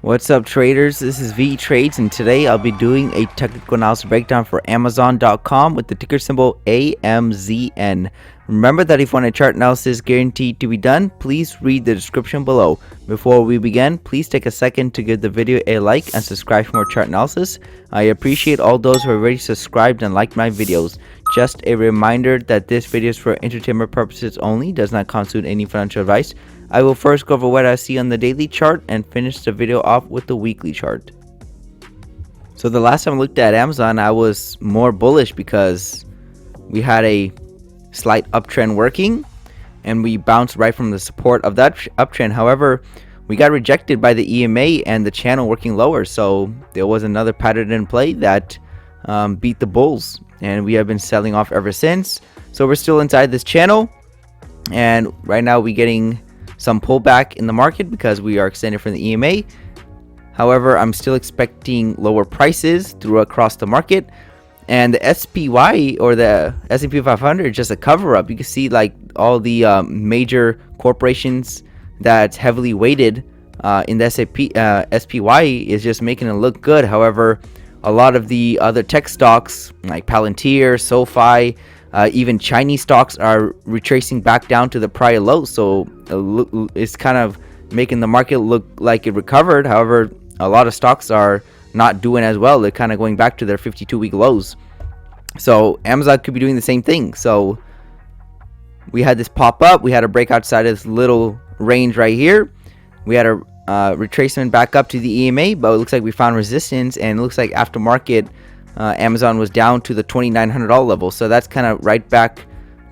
What's up, traders? This is Vee Trades, and today I'll be doing a technical analysis breakdown for Amazon.com with the ticker symbol AMZN. Remember that if you want a chart analysis guaranteed to be done, please read the description below. Before we begin, please take a second to give the video a like and subscribe for more chart analysis. I appreciate all those who are already subscribed and liked my videos. Just a reminder that this video is for entertainment purposes only, does not constitute any financial advice. I will first go over what I see on the daily chart and finish the video off with the weekly chart. So the last time I looked at Amazon, I was more bullish because we had a slight uptrend working and we bounced right from the support of that uptrend. However, we got rejected by the EMA and the channel working lower, so there was another pattern in play that beat the bulls, and we have been selling off ever since. So we're still inside this channel, and right now we're getting some pullback in the market because we are extended from the EMA. However, I'm still expecting lower prices through across the market, and the SPY or the S&P 500 is just a cover up. You can see like all the major corporations that's heavily weighted in the SPY is just making it look good. However, a lot of the other tech stocks like Palantir, SoFi, even Chinese stocks are retracing back down to the prior lows, so it's kind of making the market look like it recovered. However, a lot of stocks are not doing as well. They're kind of going back to their 52-week lows. So Amazon could be doing the same thing. So we had this pop up. We had a break outside of this little range right here. We had a retracement back up to the EMA, but it looks like we found resistance, and it looks like after market Amazon was down to the $2,900 level. So that's kind of right back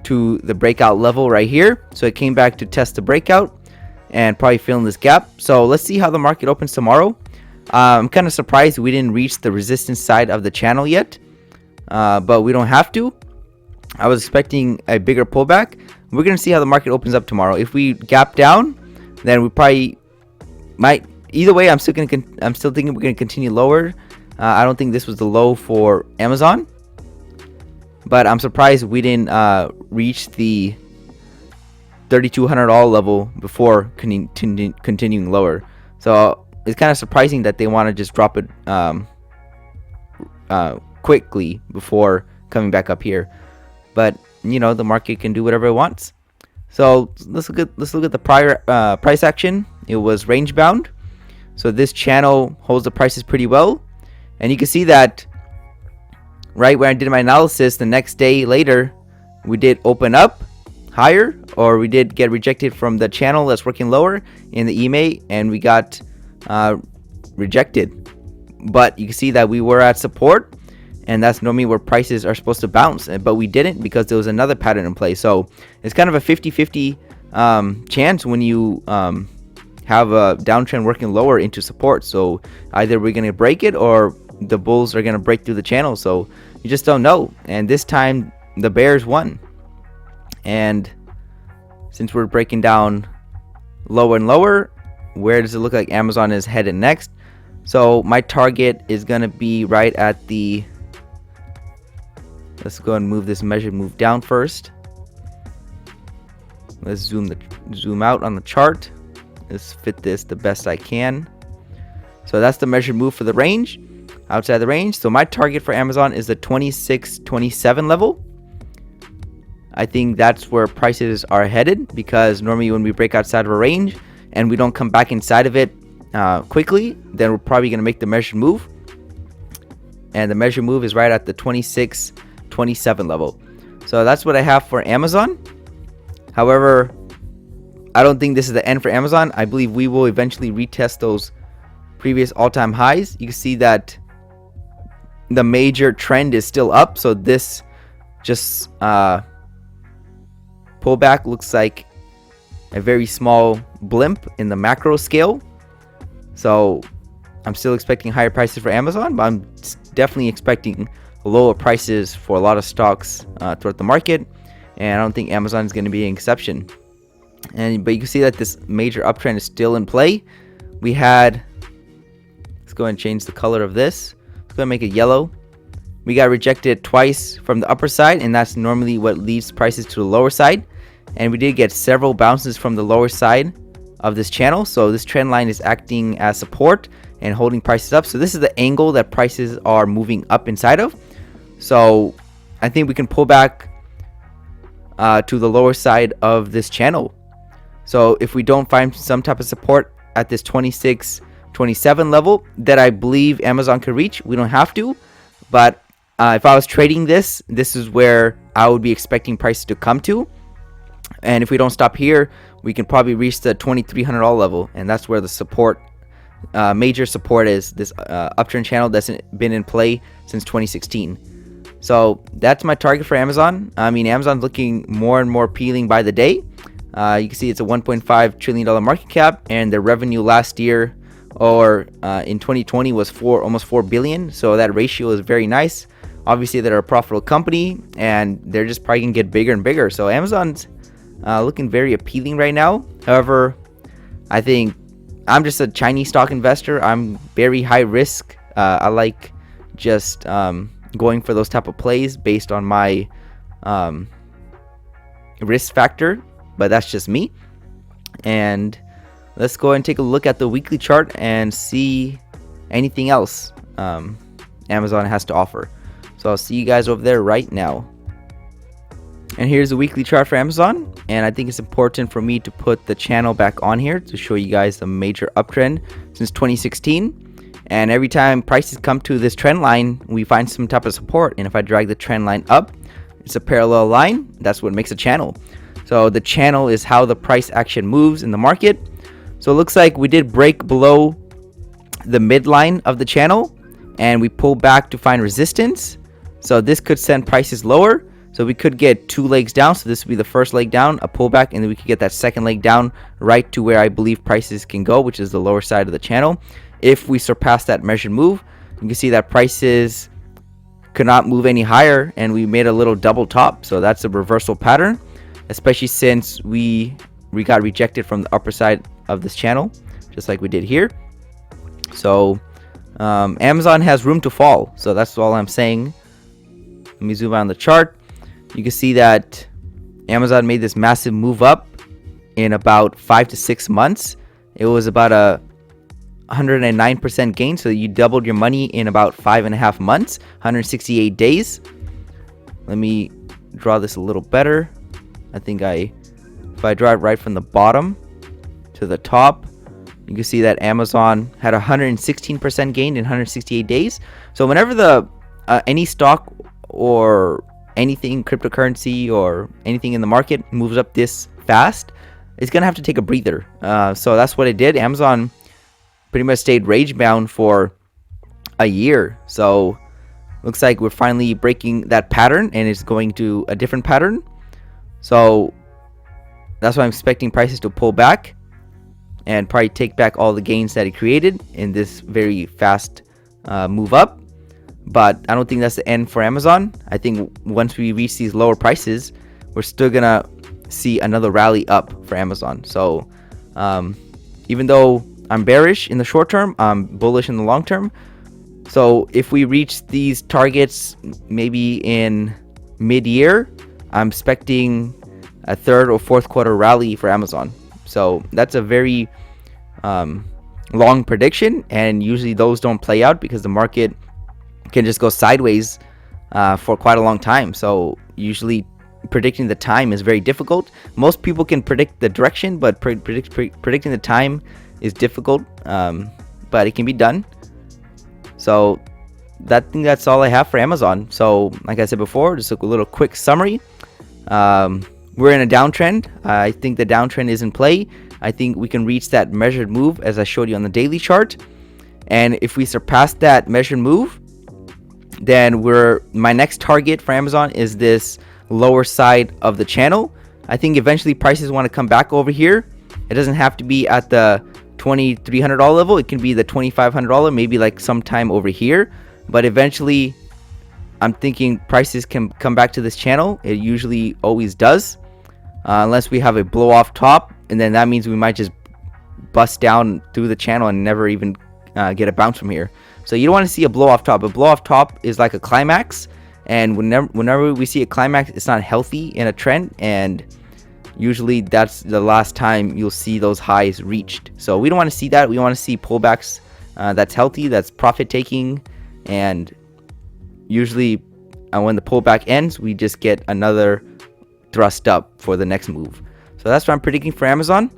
to the breakout level right here. So it came back to test the breakout and probably filling this gap. So let's see how the market opens tomorrow. I'm kind of surprised we didn't reach the resistance side of the channel yet, but we don't have to. I was expecting a bigger pullback. We're going to see how the market opens up tomorrow. If we gap down, then we probably might. Either way, I'm still thinking we're going to continue lower. I don't think this was the low for Amazon, but I'm surprised we didn't reach the $3,200 level before continuing lower. So it's kind of surprising that they want to just drop it quickly before coming back up here. But you know, the market can do whatever it wants. So let's look at the prior price action. It was range bound, so this channel holds the prices pretty well. And you can see that right when I did my analysis, the next day later, we did open up higher, or we did get rejected from the channel that's working lower in the EMA, and we got rejected. But you can see that we were at support, and that's normally where prices are supposed to bounce, but we didn't because there was another pattern in play. So it's kind of a 50-50 chance when you have a downtrend working lower into support. So either we're going to break it or the bulls are going to break through the channel. So you just don't know. And this time the bears won. And since we're breaking down lower and lower, where does it look like Amazon is headed next? So my target is going to be right at the, let's go and move this measured move down first. Let's zoom out on the chart. Let's fit this the best I can. So that's the measured move for the range, outside the range. So my target for Amazon is the 26.27 level. I think that's where prices are headed, because normally when we break outside of a range and we don't come back inside of it quickly, then we're probably going to make the measured move. And the measured move is right at the 26.27 level. So that's what I have for Amazon. However, I don't think this is the end for Amazon. I believe we will eventually retest those previous all-time highs. You can see that the major trend is still up. So this just pullback looks like a very small blimp in the macro scale. So I'm still expecting higher prices for Amazon, but I'm definitely expecting lower prices for a lot of stocks throughout the market. And I don't think Amazon is going to be an exception. But you can see that this major uptrend is still in play. We had, let's go and change the color of this. Let's go and make it yellow. We got rejected twice from the upper side, and that's normally what leads prices to the lower side. And we did get several bounces from the lower side of this channel. So this trend line is acting as support and holding prices up. So this is the angle that prices are moving up inside of. So I think we can pull back to the lower side of this channel. So if we don't find some type of support at this 26-27 level that I believe Amazon could reach, we don't have to. But if I was trading this is where I would be expecting prices to come to. And if we don't stop here, we can probably reach the $2,300 level, and that's where the support, major support is. This uptrend channel that's been in play since 2016. So that's my target for Amazon. I mean, Amazon's looking more and more appealing by the day. You can see it's a $1.5 trillion market cap, and their revenue last year or in 2020 was almost $4 billion. So that ratio is very nice. Obviously, they're a profitable company, and they're just probably gonna get bigger and bigger. So Amazon's looking very appealing right now. However, I think I'm just a Chinese stock investor. I'm very high risk. I like just going for those type of plays based on my risk factor, but that's just me. And let's go and take a look at the weekly chart and see anything else Amazon has to offer. So I'll see you guys over there right now. And here's the weekly chart for Amazon, and I think it's important for me to put the channel back on here to show you guys the major uptrend since 2016. And every time prices come to this trend line, we find some type of support, and if I drag the trend line up, it's a parallel line. That's what makes a channel. So the channel is how the price action moves in the market. So it looks like we did break below the midline of the channel, and we pull back to find resistance. So this could send prices lower. So we could get 2 legs down. So this would be the first leg down, a pullback, and then we could get that second leg down right to where I believe prices can go, which is the lower side of the channel. If we surpass that measured move, you can see that prices could not move any higher, and we made a little double top. So that's a reversal pattern, especially since we got rejected from the upper side of this channel, just like we did here. So Amazon has room to fall. So that's all I'm saying. Let me zoom out on the chart. You can see that Amazon made this massive move up in about 5 to 6 months. It was about a 109% gain. So you doubled your money in about 5.5 months, 168 days. Let me draw this a little better. I think if I draw it right from the bottom to the top, you can see that Amazon had 116% gain in 168 days. So whenever any stock or anything, cryptocurrency or anything in the market moves up this fast, it's gonna have to take a breather. So that's what it did. Amazon pretty much stayed rage bound for a year. So looks like we're finally breaking that pattern, and it's going to a different pattern. So that's why I'm expecting prices to pull back and probably take back all the gains that it created in this very fast move up. But I don't think that's the end for Amazon. I think once we reach these lower prices, we're still gonna see another rally up for Amazon. So even though I'm bearish in the short term, I'm bullish in the long term. So if we reach these targets maybe in mid-year, I'm expecting a 3rd or 4th quarter rally for Amazon. So that's a very long prediction, and usually those don't play out because the market can just go sideways for quite a long time. So usually predicting the time is very difficult. Most people can predict the direction, but predicting the time is difficult, but it can be done. So I think that's all I have for Amazon. So like I said before, just a little quick summary. We're in a downtrend. I think the downtrend is in play. I think we can reach that measured move as I showed you on the daily chart. And if we surpass that measured move, then my next target for Amazon is this lower side of the channel. I think eventually prices want to come back over here. It doesn't have to be at the $2,300 level. It can be the $2,500, maybe like sometime over here. But eventually, I'm thinking prices can come back to this channel. It usually always does, unless we have a blow off top, and then that means we might just bust down through the channel and never even get a bounce from here. So you don't want to see a blow off top. A blow off top is like a climax, and whenever we see a climax, it's not healthy in a trend, and usually that's the last time you'll see those highs reached. So we don't want to see that. We want to see pullbacks that's healthy, that's profit taking, and usually when the pullback ends, we just get another thrust up for the next move. So that's what I'm predicting for Amazon.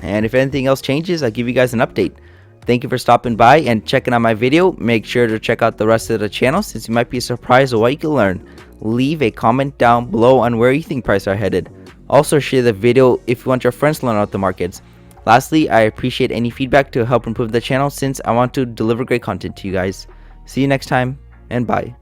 And if anything else changes, I'll give you guys an update. Thank you for stopping by and checking out my video. Make sure to check out the rest of the channel, since you might be surprised at what you can learn. Leave a comment down below on where you think prices are headed. Also share the video if you want your friends to learn about the markets. Lastly, I appreciate any feedback to help improve the channel, since I want to deliver great content to you guys. See you next time, and bye.